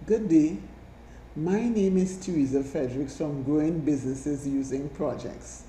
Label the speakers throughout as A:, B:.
A: Good day. My name is Teresa Fredericks from Growing Businesses Using Projects,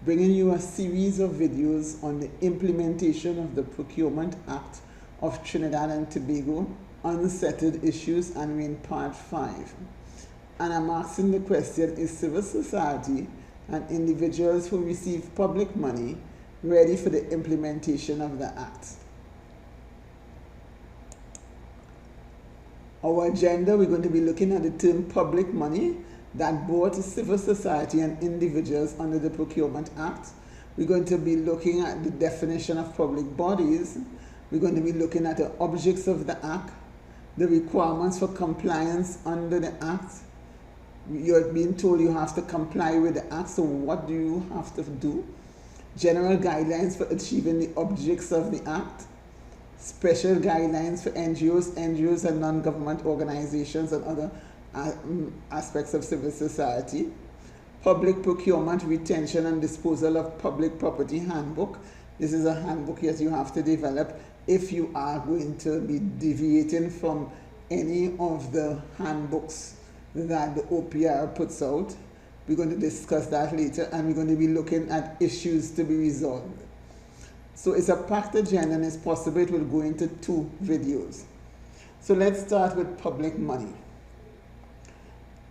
A: bringing you a series of videos on the implementation of the Procurement Act of Trinidad and Tobago, unsettled issues, and we're in part 5. And I'm asking the question, is civil society and individuals who receive public money ready for the implementation of the Act? Our agenda, we're going to be looking at the term public money that brought civil society and individuals under the Procurement Act. We're going to be looking at the definition of public bodies. We're going to be looking at the objects of the Act, the requirements for compliance under the Act. You're being told you have to comply with the Act, so what do you have to do? General guidelines for achieving the objects of the Act. Special guidelines for NGOs and non-government organizations and other aspects of civil society. Public procurement, retention and disposal of public property handbook. This is a handbook that you have to develop if you are going to be deviating from any of the handbooks that the OPR puts out. We're going to discuss that later, and we're going to be looking at issues to be resolved. So it's a packed agenda, and it's possible it will go into 2 videos. So let's start with public money.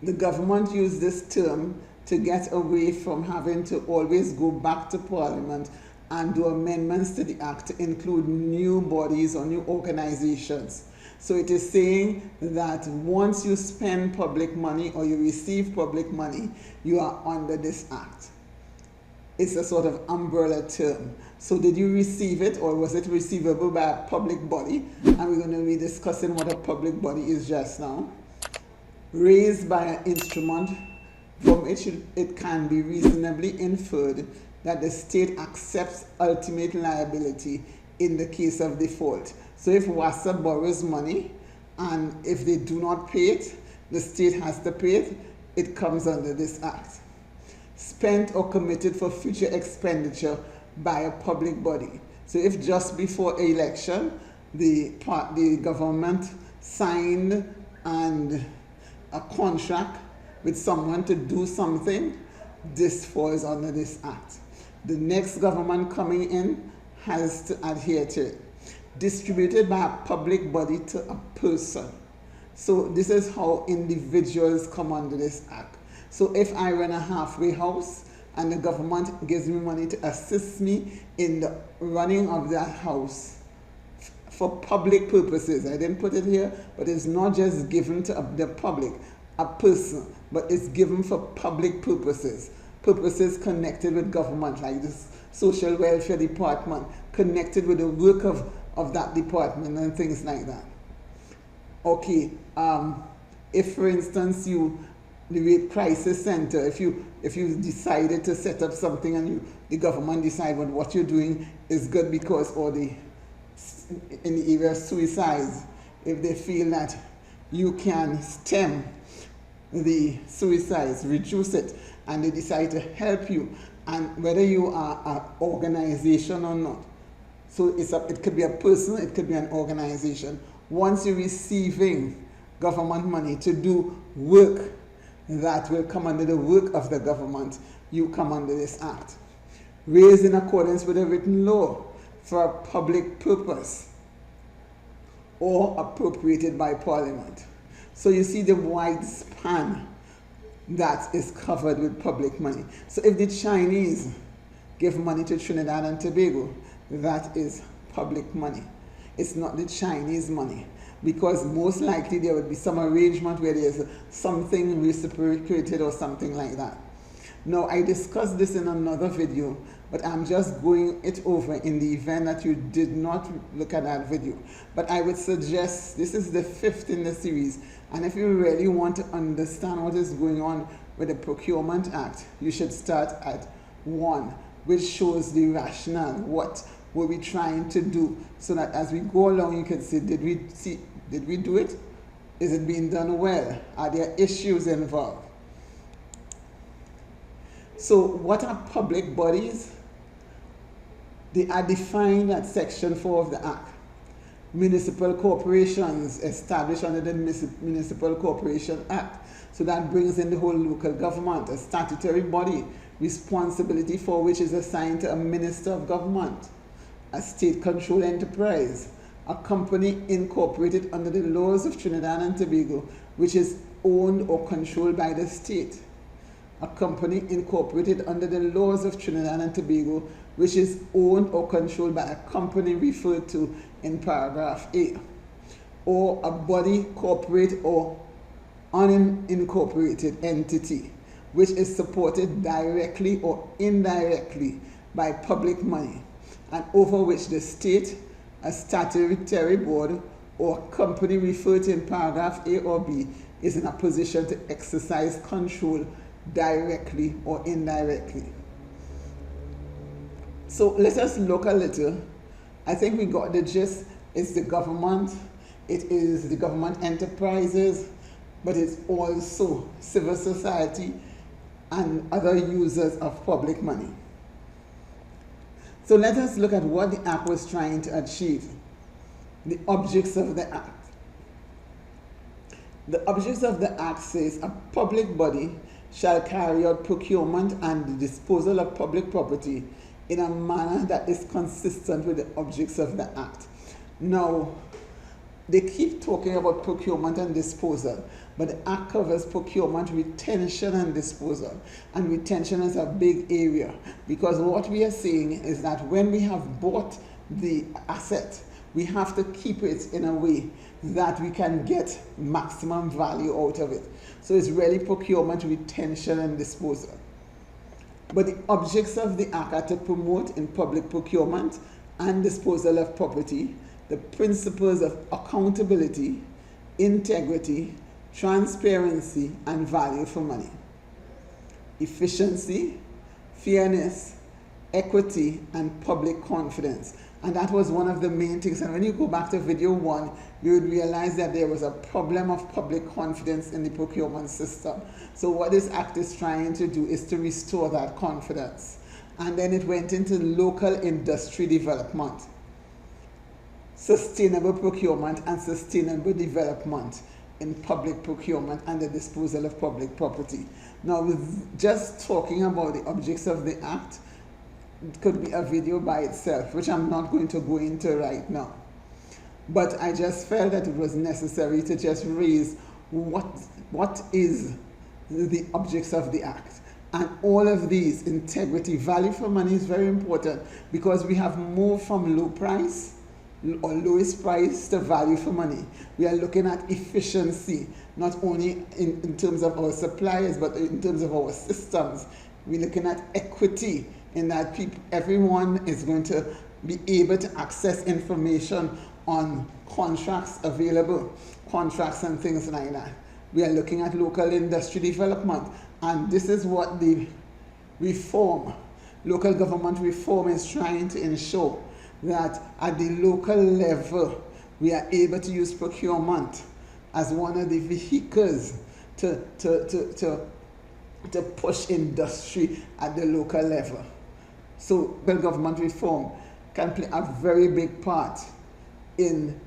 A: The government used this term to get away from having to always go back to Parliament and do amendments to the Act to include new bodies or new organizations. So it is saying that once you spend public money or you receive public money, you are under this Act. It's a sort of umbrella term. So did you receive it, or was it receivable by a public body? And we're going to be discussing what a public body is just now. Raised by an instrument from which it can be reasonably inferred that the state accepts ultimate liability in the case of default. So if WASA borrows money and if they do not pay it, the state has to pay it, it comes under this Act. Spent or committed for future expenditure by a public body. So if just before an election the government signed a contract with someone to do something, this falls under this Act. The next government coming in has to adhere to it. Distributed by a public body to a person. So this is how individuals come under this Act. So if I run a halfway house and the government gives me money to assist me in the running of that house for public purposes, I didn't put it here, but it's not just given to the public, a person, but it's given for public purposes, purposes connected with government, like this social welfare department, connected with the work of that department and things like that. Okay, if for instance the rape crisis center, if you decided to set up something and the government decide what you're doing is good because, or in the area of suicides, if they feel that you can stem the suicides, reduce it, and they decide to help you, and whether you are an organization or not. So it could be a person, it could be an organization. Once you're receiving government money to do work that will come under the work of the government, you come under this Act. Raised in accordance with a written law for a public purpose or appropriated by Parliament. So you see the wide span that is covered with public money. So if the Chinese give money to Trinidad and Tobago, that is public money. It's not the Chinese money, because most likely there would be some arrangement where there's something reciprocated or something like that. Now, I discussed this in another video, but I'm just going it over in the event that you did not look at that video. But I would suggest, this is the 5th in the series, and if you really want to understand what is going on with the Procurement Act, you should start at 1, which shows the rationale, what were we trying to do, so that as we go along you can say, did we do it? Is it being done well? Are there issues involved? So what are public bodies? They are defined at Section 4 of the Act. municipal corporations established under the Municipal Corporation Act. So that brings in the whole local government, a statutory body, responsibility for which is assigned to a minister of government, a state-controlled enterprise, a company incorporated under the laws of Trinidad and Tobago, which is owned or controlled by the state, a company incorporated under the laws of Trinidad and Tobago, which is owned or controlled by a company referred to in paragraph A, or a body, corporate, or unincorporated entity, which is supported directly or indirectly by public money, and over which the state, a statutory board, or company referred to in paragraph A or B is in a position to exercise control directly or indirectly. So let us look a little. I think we got the gist. It's the government, it is the government enterprises, but it's also civil society and other users of public money. So let us look at what the Act was trying to achieve. The objects of the Act. The objects of the Act says a public body shall carry out procurement and the disposal of public property in a manner that is consistent with the objects of the Act. Now, they keep talking about procurement and disposal, but the Act covers procurement, retention, and disposal. And retention is a big area, because what we are saying is that when we have bought the asset, we have to keep it in a way that we can get maximum value out of it. So it's really procurement, retention, and disposal. But the objects of the Act are to promote in public procurement and disposal of property the principles of accountability, integrity, transparency, and value for money. Efficiency, fairness, equity, and public confidence. And that was one of the main things. And when you go back to video 1, you would realize that there was a problem of public confidence in the procurement system. So what this Act is trying to do is to restore that confidence. And then it went into local industry development, sustainable procurement, and sustainable development in public procurement and the disposal of public property. Now, with just talking about the objects of the Act, it could be a video by itself, which I'm not going to go into right now. But I just felt that it was necessary to just raise what is the objects of the Act. And all of these, integrity, value for money is very important, because we have moved from low price or lowest price to value for money. We are looking at efficiency, not only in terms of our suppliers, but in terms of our systems. We're looking at equity, in that everyone is going to be able to access information on contracts available, contracts and things like that. We are looking at local industry development, and this is what the reform, local government reform, is trying to ensure, that at the local level we are able to use procurement as one of the vehicles to push industry at the local level. So local government reform can play a very big part in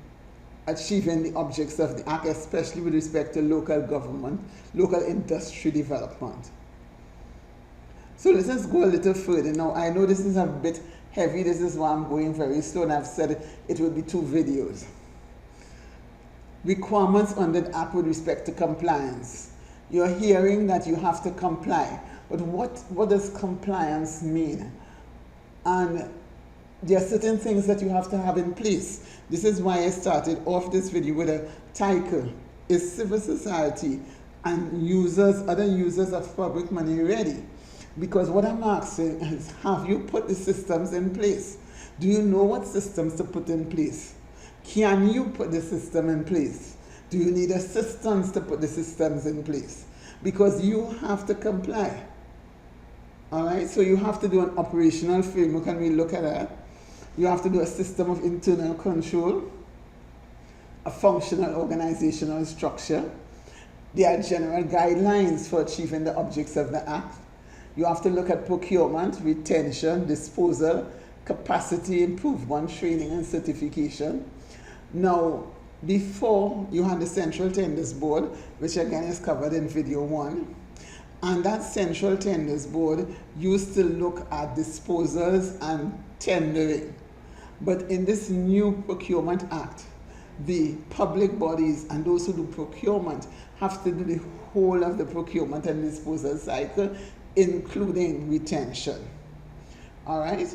A: achieving the objects of the Act, especially with respect to local government, local industry development. So let's just go a little further. Now, I know this is a bit heavy. This is why I'm going very slow, and I've said it will be 2 videos. Requirements under the Act with respect to compliance. You're hearing that you have to comply, but what does compliance mean? And there are certain things that you have to have in place. This is why I started off this video with a title: Is civil society and other users of public money ready? Because what I'm asking is, have you put the systems in place? Do you know what systems to put in place? Can you put the system in place? Do you need assistance to put the systems in place? Because you have to comply. All right, so you have to do an operational framework, and we look at that. You have to do a system of internal control, a functional organizational structure. There are general guidelines for achieving the objects of the Act. You have to look at procurement, retention, disposal, capacity improvement, training and certification. Now, before you had the Central Tenders Board, which again is covered in video 1, and that Central Tenders Board used to look at disposals and tendering. But in this new Procurement Act, the public bodies and those who do procurement have to do the whole of the procurement and disposal cycle, including retention. All right?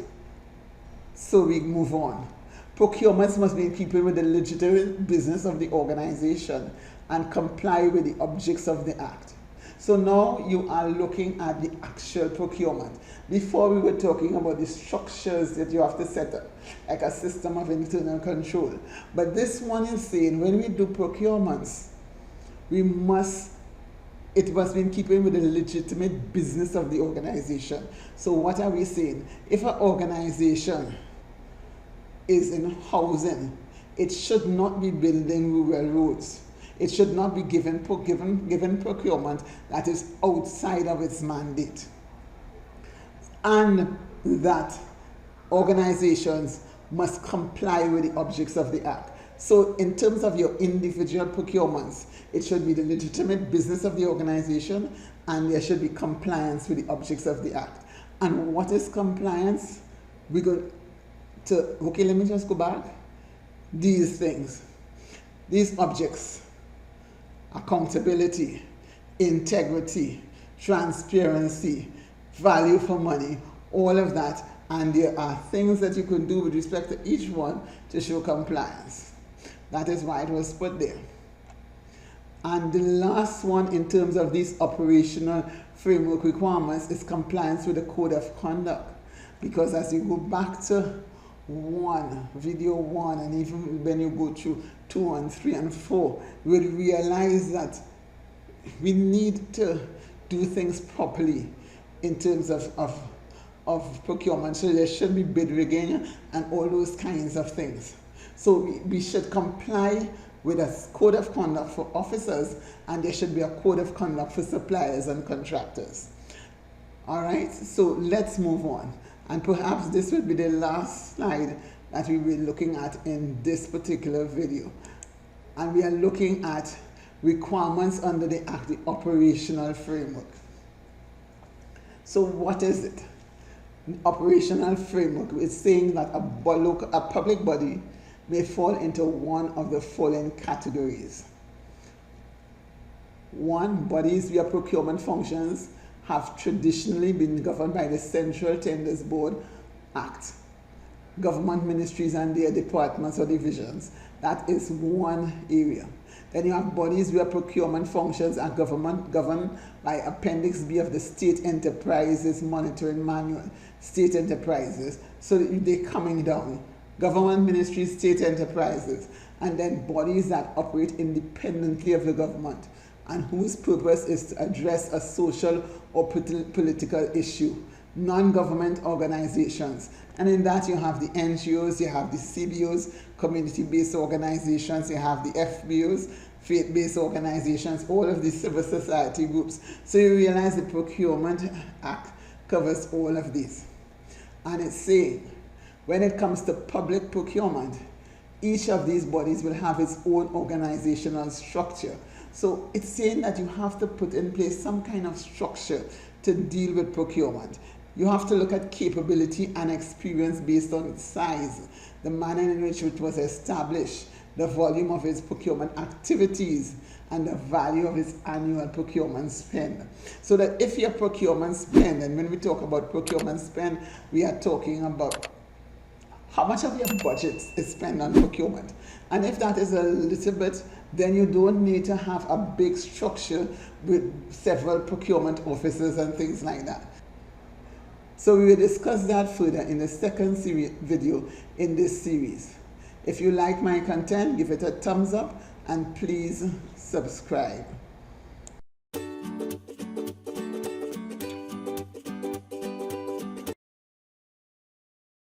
A: So we move on. Procurements must be in keeping with the legitimate business of the organization and comply with the objects of the Act. So now you are looking at the actual procurement. Before we were talking about the structures that you have to set up, like a system of internal control. But this one is saying when we do procurements, it must be in keeping with the legitimate business of the organization. So what are we saying? If an organization is in housing, it should not be building rural roads. It should not be given procurement that is outside of its mandate. And that organizations must comply with the objects of the Act. So in terms of your individual procurements, it should be the legitimate business of the organization, and there should be compliance with the objects of the Act. And what is compliance? We go to, okay, let me just go back. These things, these objects: accountability, integrity, transparency, value for money, all of that. And there are things that you can do with respect to each one to show compliance. That is why it was put there. And the last one in terms of these operational framework requirements is compliance with the Code of Conduct. Because as you go back to video 1, and even when you go through 2 and 3 and 4, you will realize that we need to do things properly in terms of procurement. So there should be bid rigging and all those kinds of things. So we should comply with a code of conduct for officers, and there should be a code of conduct for suppliers and contractors. All right, so let's move on. And perhaps this will be the last slide that we will be looking at in this particular video. And we are looking at requirements under the Act, the operational framework. So what is it? The operational framework is saying that a public body may fall into one of the following categories. 1, bodies where procurement functions have traditionally been governed by the Central Tenders Board Act, government ministries and their departments or divisions. That is one area. Then you have bodies where procurement functions are governed by Appendix B of the State Enterprises Monitoring Manual, state enterprises. So they're coming down. Government ministries, state enterprises, and then bodies that operate independently of the government and whose purpose is to address a social or political issue. Non-government organizations. And in that you have the NGOs, you have the CBOs, community-based organizations, you have the FBOs, faith-based organizations, all of these civil society groups. So you realize the Procurement Act covers all of these. And it's saying, when it comes to public procurement, each of these bodies will have its own organizational structure. So it's saying that you have to put in place some kind of structure to deal with procurement. You have to look at capability and experience based on its size, the manner in which it was established, the volume of its procurement activities, and the value of its annual procurement spend. So that if your procurement spend, and when we talk about procurement spend, we are talking about how much of your budget is spent on procurement. And if that is a little bit, then you don't need to have a big structure with several procurement officers and things like that. So we will discuss that further in the second video in this series. If you like my content, give it a thumbs up and please subscribe.